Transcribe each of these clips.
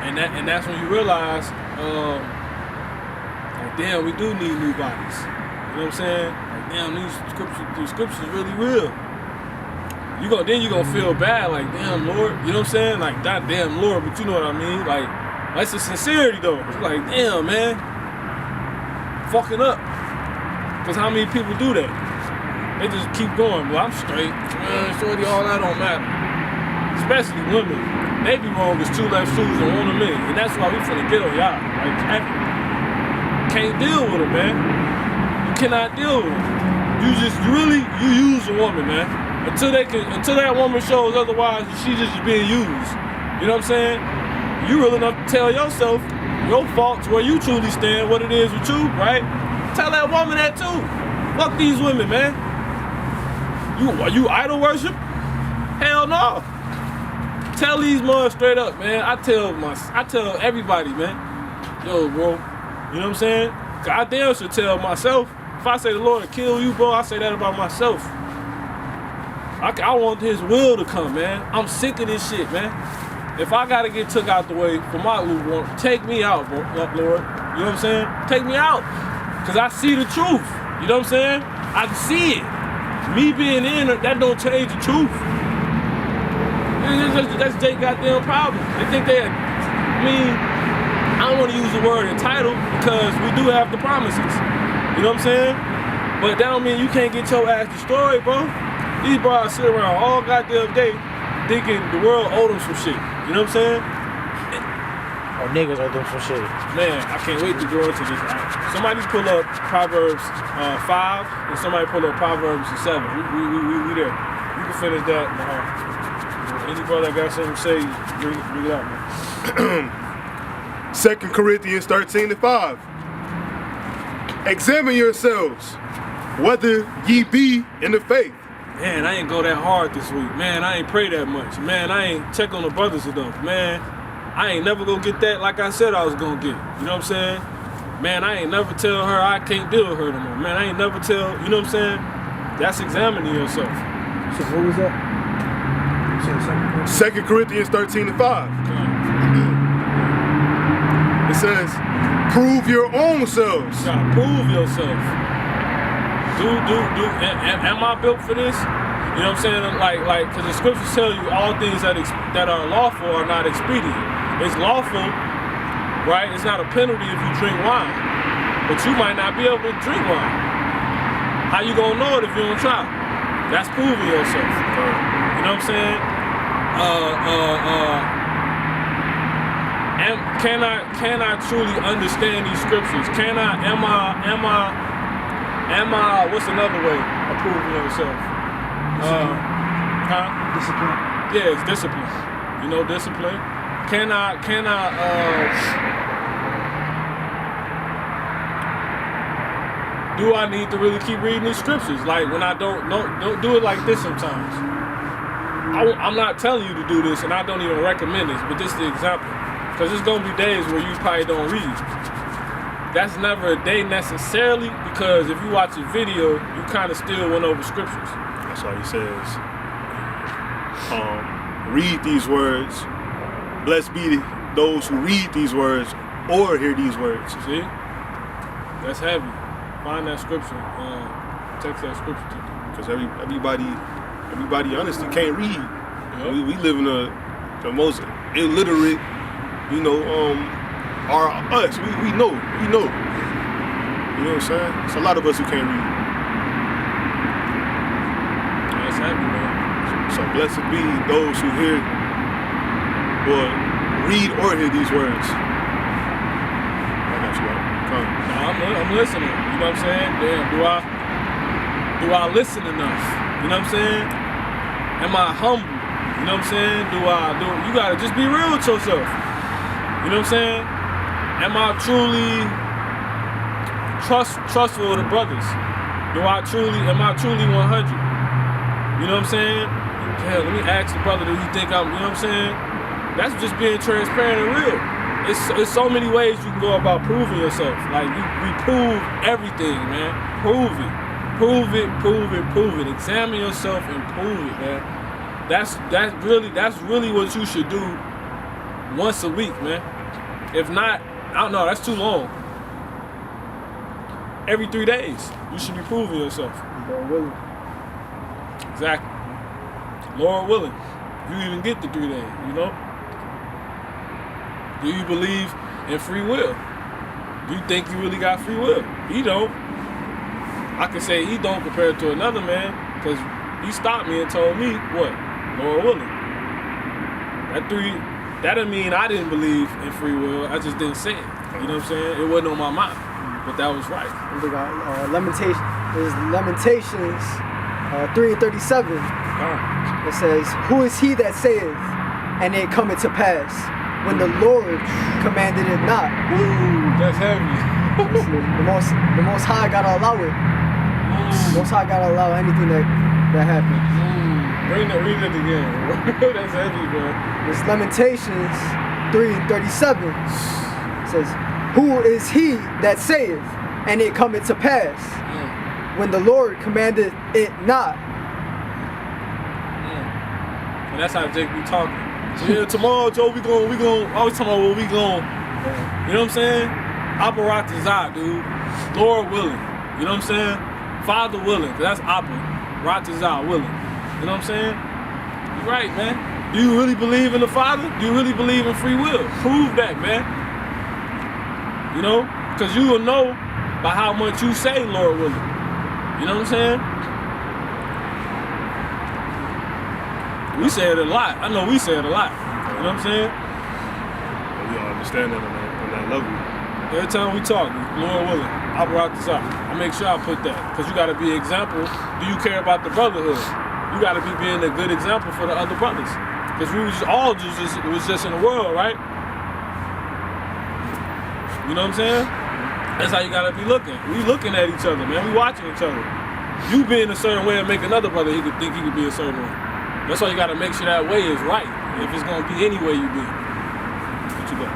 And that's when you realize, like, damn, we do need new bodies. You know what I'm saying? Like, damn, these scriptures really real. Then you gonna feel bad, like, damn, Lord. You know what I'm saying? Like, not damn, Lord, but you know what I mean? Like, that's the sincerity, though. It's like, damn, man, fucking up. Because how many people do that? They just keep going. Well, I'm straight. Man, shorty, all that don't matter. Especially women. They be wrong as 2 left shoes and 1 a minute. And that's why we finna get on y'all. Like, can't deal with them, man. You cannot deal with them. You use a woman, man. Until that woman shows otherwise, she just being used. You know what I'm saying? You really enough to tell yourself your faults, where you truly stand, what it is with you, right? Tell that woman that too. Fuck these women, man. You idol worship? Hell no. Tell these mothers straight up, man. I tell everybody, man. Yo, bro. You know what I'm saying? I damn should tell myself. If I say the Lord will kill you, bro, I say that about myself. I want his will to come, man. I'm sick of this shit, man. If I gotta get took out the way for my will, take me out, bro, Lord. You know what I'm saying? Take me out. Cause I see the truth. You know what I'm saying? I can see it. Me being in it, that don't change the truth. That's their goddamn problem. They think I don't want to use the word entitled because we do have the promises. You know what I'm saying? But that don't mean you can't get your ass destroyed, bro. These bros sit around all goddamn day thinking the world owed them some shit. You know what I'm saying? Or niggas owe them some shit. Man, I can't wait to go into this. Somebody pull up Proverbs 5 and somebody pull up Proverbs 7. We there. You can finish that. Any brother got something to say, bring it out, man. 2 Corinthians 13:5. Examine yourselves, whether ye be in the faith. Man, I ain't go that hard this week. Man, I ain't pray that much. Man, I ain't check on the brothers enough. Man, I ain't never gonna get that like I said I was gonna get. You know what I'm saying? Man, I ain't never tell her I can't deal with her no more. Man, I ain't never tell, you know what I'm saying? That's examining yourself. So what was that? 2 Corinthians 13:5. It says, prove your own selves. You gotta prove yourself. Am I built for this? You know what I'm saying? Like, because the scriptures tell you all things that are lawful are not expedient. It's lawful, right? It's not a penalty if you drink wine, but you might not be able to drink wine. How you gonna know it if you don't try? That's proving yourself. You know what I'm saying? Can I truly understand these scriptures? Am I, what's another way of proving yourself? Discipline. Yeah, it's discipline. You know, discipline. Can I do I need to really keep reading these scriptures? Like when I don't do it like this sometimes. I'm not telling you to do this, and I don't even recommend this, but this is the example. Because there's going to be days where you probably don't read. That's never a day necessarily, because if you watch a video, you kind of still went over scriptures. That's why he says, read these words. Blessed be those who read these words or hear these words. See? That's heavy. Find that scripture. Text that scripture to you. Because everybody honestly can't read. Yep. We live in the most illiterate, you know, are us. We know. You know what I'm saying? It's a lot of us who can't read. That's heavy, man. So blessed be those who hear or read or hear these words. I got you, bro. Come. No, I'm listening. You know what I'm saying? Damn, do I listen enough? You know what I'm saying? Am I humble? You know what I'm saying? You gotta just be real with yourself. You know what I'm saying? Am I truly trustful of the brothers? Am I truly 100? You know what I'm saying? Yeah, let me ask the brother, do you think I'm, you know what I'm saying? That's just being transparent and real. It's so many ways you can go about proving yourself. Like we prove everything, man. Prove it. Prove it. Examine yourself and prove it, man. That's really what you should do once a week, man. If not, I don't know, that's too long. Every 3 days, you should be proving yourself. Lord willing. Exactly. Lord willing. If you even get the 3 days, you know? Do you believe in free will? Do you think you really got free will? He don't. I can say he don't compared to another man, because he stopped me and told me, what? Lord willing. That didn't mean I didn't believe in free will. I just didn't say it. You know what I'm saying? It wasn't on my mind. But that was right. And they got Lamentations 3:37. It says, "Who is he that saith, and it cometh to pass, when the Lord commanded it not?" Ooh, that's heavy. the most High gotta allow it. The Most High gotta allow anything that happens. Read it again. That's heavy, bro. It's Lamentations 3:37. It says, "Who is he that saith, and it cometh to pass, when the Lord commanded it not?" And that's how Jake be talking. So yeah, tomorrow, Joe, we gon' always talking about what we gon', you know what I'm saying? Apparat Tazat, dude. Lord willing. You know what I'm saying? Father willing, cause that's Apparat Tazat willing. You know what I'm saying? You're right, man. Do you really believe in the Father? Do you really believe in free will? Prove that, man. You know? Cause you will know by how much you say Lord willing. You know what I'm saying? We say it a lot. I know we say it a lot. You know what I'm saying? We all understand that on that level. Every time we talk, Lord willing, I'll rock this out. I make sure I put that. Because you got to be an example. Do you care about the brotherhood? You got to be being a good example for the other brothers. Because we was all just in the world, right? You know what I'm saying? That's how you got to be looking. We looking at each other, man. We watching each other. You being a certain way and make another brother he could think he could be a certain way. That's why you got to make sure that way is right. If it's going to be any way you be. What you got?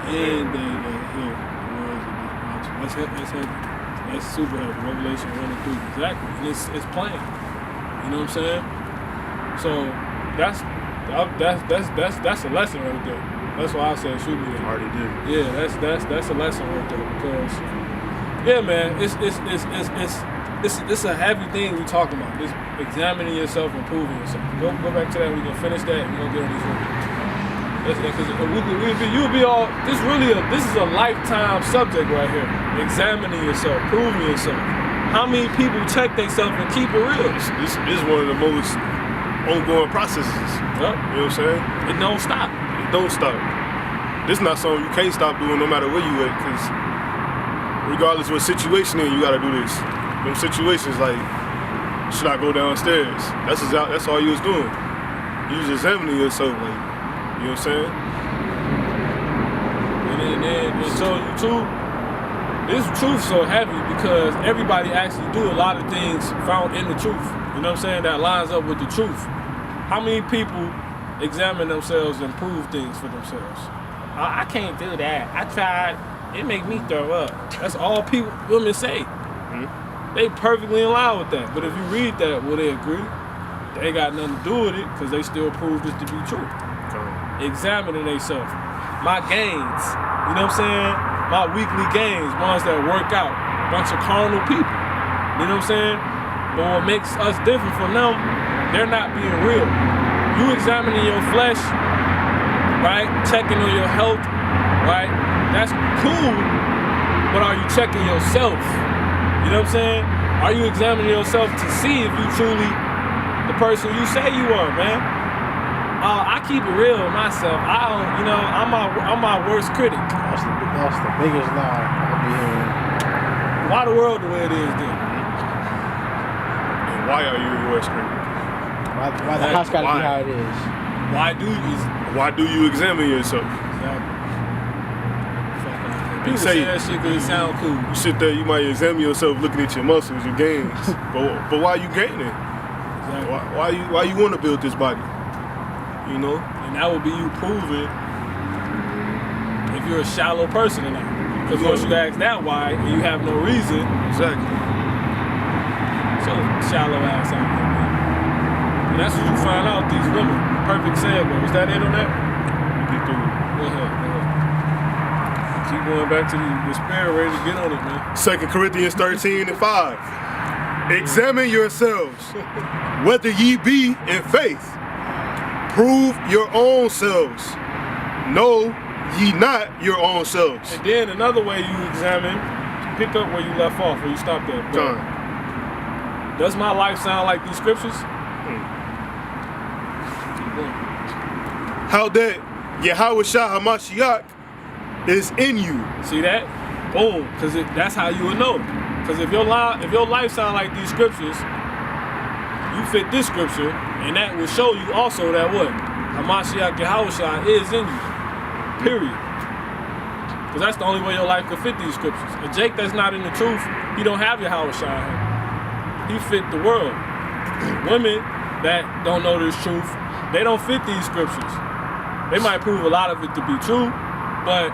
And that's heavy. That's super heavy. Revelation 1 and 3. Exactly. And it's plain. You know what I'm saying? So that's a lesson right there. That's why I said shoot me there. Already did. Yeah, that's a lesson right there because yeah, man, it's a heavy thing we talking about. It's examining yourself and proving yourself. Go back to that. We can finish that and we'll get on these ones. Because you'll be all. This is a lifetime subject right here. Examining yourself, proving yourself. How many people check themselves and keep it real? This is one of the most ongoing processes. Yep. You know what I'm saying? It don't stop. It don't stop. This is not something you can't stop doing no matter where you at, because regardless of what situation in, you gotta do this. Them situations like, should I go downstairs? That's all you was doing. You was examining yourself, like, you know what I'm saying? And so you too, this truth so heavy because everybody actually do a lot of things found in the truth. You know what I'm saying? That lines up with the truth. How many people examine themselves and prove things for themselves? I can't do that. I tried. It make me throw up. That's all women say. Mm-hmm. They perfectly in line with that. But if you read that, will they agree? They ain't got nothing to do with it because they still prove this to be true. Examining themselves. My gains, you know what I'm saying? My weekly gains, ones that work out. Bunch of carnal people. You know what I'm saying? But what makes us different from them, they're not being real. You examining your flesh, right? Checking on your health, right? That's cool, but are you checking yourself? You know what I'm saying? Are you examining yourself to see if you truly the person you say you are, man? I keep it real with myself. I don't, I'm my worst critic. That's the biggest lie I'll be hearing. Why the world the way it is then? And why are you your worst critic? Why the house gotta be how it is? Why do you examine yourself? Exactly. People say say that shit because it sound cool. You sit there, you might examine yourself looking at your muscles, your gains. but why you gaining? Exactly. Why you want to build this body? You know? And that would be you proving if you're a shallow person or not. Because once you ask that why, and you have no reason. Exactly. So shallow ass out there, man. that's what you find out these women. Perfect segue. Was that it on that? Get through. Go ahead. Keep going back to the spirit, ready to get on it, man. 2 Corinthians 13:5. Examine yourselves, whether ye be in faith. Prove your own selves. Know ye not your own selves. And then another way you examine, pick up where you left off, where you stopped at. John. Does my life sound like these scriptures? Keep going. How that Yahweh Shah HaMashiach is in you. See that? Boom. Because that's how you would know. Because if your life sound like these scriptures, you fit this scripture, and that will show you also that what? HaMashiach Yahushua is in you. Period. Because that's the only way your life could fit these scriptures. A Jake that's not in the truth, he don't have Yahushua. He fit the world. Women that don't know this truth, they don't fit these scriptures. They might prove a lot of it to be true, but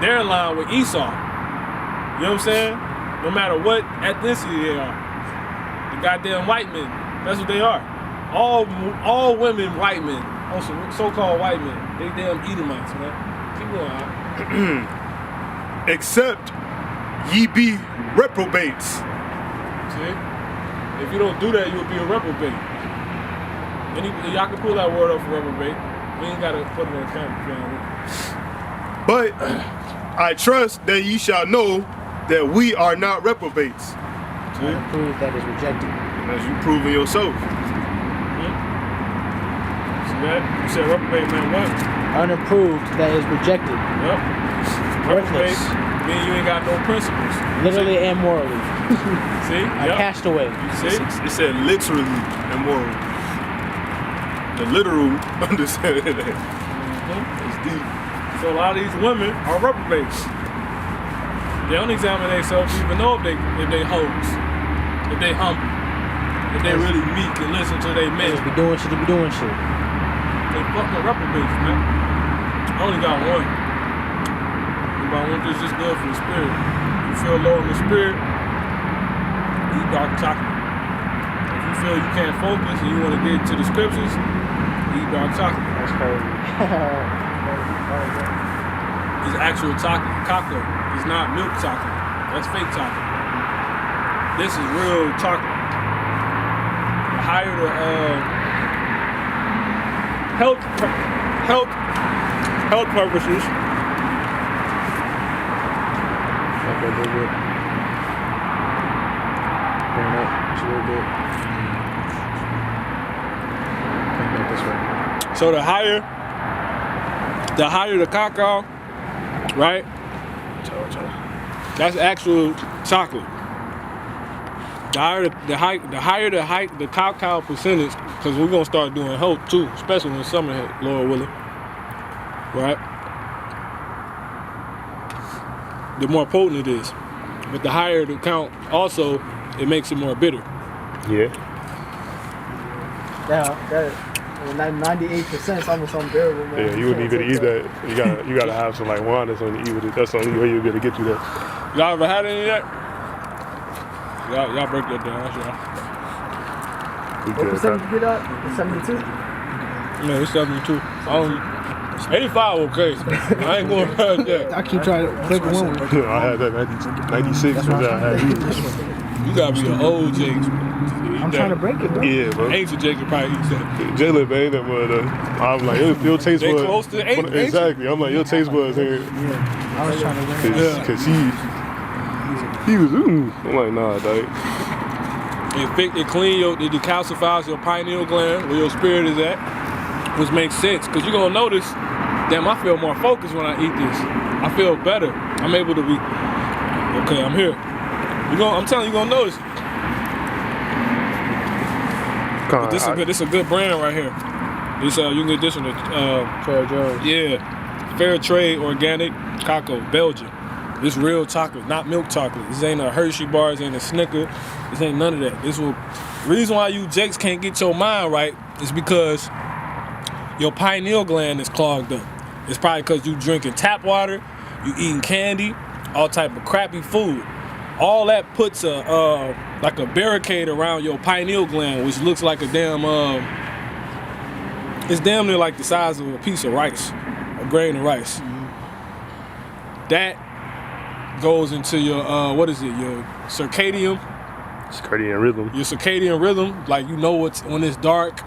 they're in line with Esau. You know what I'm saying? No matter what ethnicity they are. The goddamn white men. That's what they are. All women white men. Also so-called white men. They damn Edomites, man. Keep going on. Except ye be reprobates. See? If you don't do that, you'll be a reprobate. Y'all can pull that word up for reprobate. We ain't gotta put it on camera. But I trust that ye shall know that we are not reprobates. Prove that is rejected. As you proving yourself. See that? You said reprobate, man, what? Unapproved that is rejected. Yep. Reprobate, Worthless. mean you ain't got no principles. Literally and morally. See? A castaway. See? It said literally and morally. The literal understanding of that. It's deep. So a lot of these women are reprobates. They don't examine themselves to even know if they hoes, if they humble, if they really meek and listen to their men. Just be doing shit, They fucking reprobates, man. I only got one. About one that's just good for the spirit. If you feel low in the spirit, eat dark chocolate. If you feel you can't focus and you want to get to the scriptures, eat dark chocolate. That's crazy. It's actual chocolate, cacao. It's not milk chocolate. That's fake chocolate. This is real chocolate. The higher the health purposes. Okay, good. Bring it up just a little bit. Bring it back this way. So the higher the cacao, right? That's actual chocolate. The higher the cacao percentage, because we're gonna start doing health too, especially when summer hit, Lord willing. Right? The more potent it is. But the higher the count, also, it makes it more bitter. Yeah. Yeah, that 98% is almost unbearable, man. Yeah, you wouldn't even eat that. You gotta have some like wine or something to eat with it. That's the only way you'll be able to get through that. Y'all ever had any of that? Y'all break that down, that's y'all. What percent did you get up? 72? Yeah, it's 72. 85 okay. I ain't going past that. I keep trying to click one. I had that 96 was that I had you. You gotta be an old Jakes. I'm trying to break it, bro. Yeah, bro. Ancient Jake could probably eat that. Jalen, man, that mother. I'm like, your taste They buds. close to ancient. Exactly. I'm like, your taste buds ain't. I was trying to learn. Yeah. Cause he was, I'm like, nah, dog. It clean it decalcifies your pineal gland where your spirit is at, which makes sense because you're gonna notice, damn, I feel more focused when I eat this. I feel better. I'm able to be, okay, I'm here. I'm telling you, you're gonna notice. But this is a good brand right here. This you can get this in the Trader Joe's. yeah, fair trade organic cacao, Belgium. This real chocolate, not milk chocolate. This ain't a Hershey bar, this ain't a Snicker, this ain't none of that. The reason why you Jakes can't get your mind right is because your pineal gland is clogged up. It's probably because you drinking tap water, you eating candy, all type of crappy food. all that puts a like a barricade around your pineal gland, which looks like a damn it's damn near like the size of a piece of rice, a grain of rice. That goes into your what is it? Your circadian rhythm. Your circadian rhythm, like you know what's when it's dark.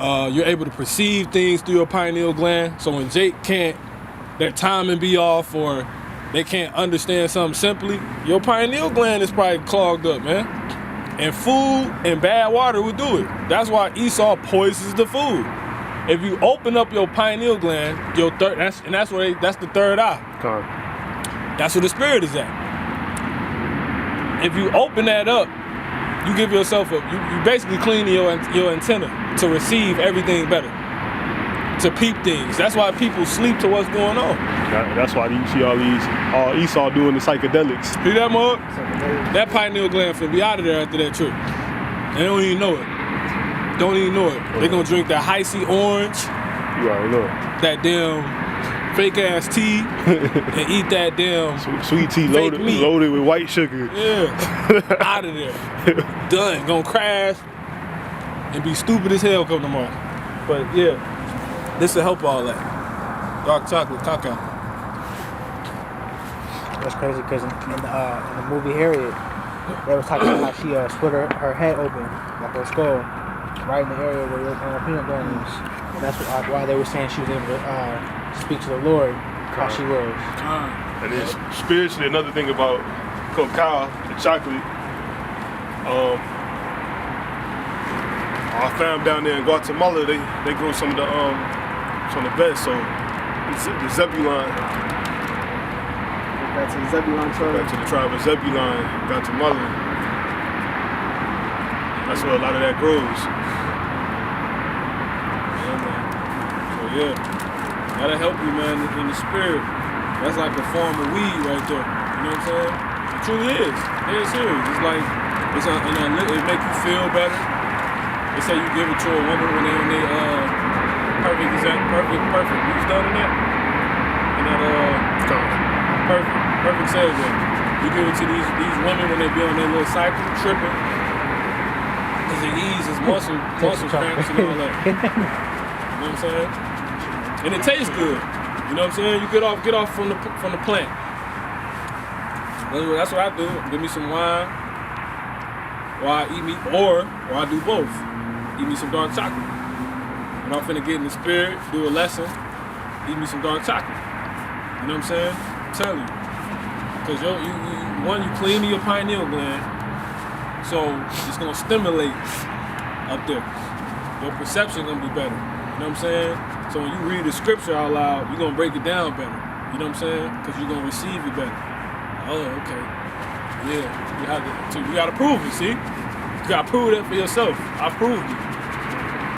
You're able to perceive things through your pineal gland. So when Jake can't, their timing be off, or they can't understand something simply, your pineal gland is probably clogged up, man. And food and bad water will do it. That's why Esau poisons the food. If you open up your pineal gland, your third, that's the third eye. Okay. That's where the spirit is at. If you open that up, you give yourself you basically clean your antenna to receive everything better, to peep things. That's why people sleep to what's going on. That's why you see all Esau doing the psychedelics. See that, Mark? That pineal gland finna be out of there after that trip. They don't even know it. Don't even know it. They gonna drink that icy orange. You already know it. That damn fake ass tea and eat that damn sweet tea loaded with white sugar. Yeah, out of there. Done. Gonna crash and be stupid as hell come tomorrow. But yeah, this will help all that. Dark chocolate cacao. That's crazy because in the movie Harriet, they was talking about how she split her head open, like her skull, right in the area where the peanut gland is. And that's why they were saying she was able to speak to the Lord how she was. And then spiritually, another thing about cacao, the chocolate, our fam down there in Guatemala, they grow some of the best. So the Zebulon. Back to the Zebulon tribe. Back to the tribe of Zebulon, Guatemala. That's where a lot of that grows. Yeah, that'll help you, man, in the spirit. That's like a form of weed right there. You know what I'm saying? It truly is. It is serious. It's like, it make you feel better. They say you give it to a woman when they on their perfect. You done in that? And that perfect says that. You give it to these women when they be on their little cycle, tripping. Because it eases muscle cramps and all that. You know what I'm saying? And it tastes good. You know what I'm saying? You get off from the plant. That's what I do. Give me some wine, or I eat meat, or I do both. Eat me some dark chocolate. When I'm finna get in the spirit, do a lesson, eat me some dark chocolate. You know what I'm saying? I'm telling you. Because you clean your pineal gland, so it's gonna stimulate up there. Your perception gonna be better. You know what I'm saying? So when you read the scripture out loud, you're gonna break it down better. You know what I'm saying? Because you're gonna receive it better. Oh, okay. Yeah. You gotta prove it, see? You gotta prove that for yourself. I proved it.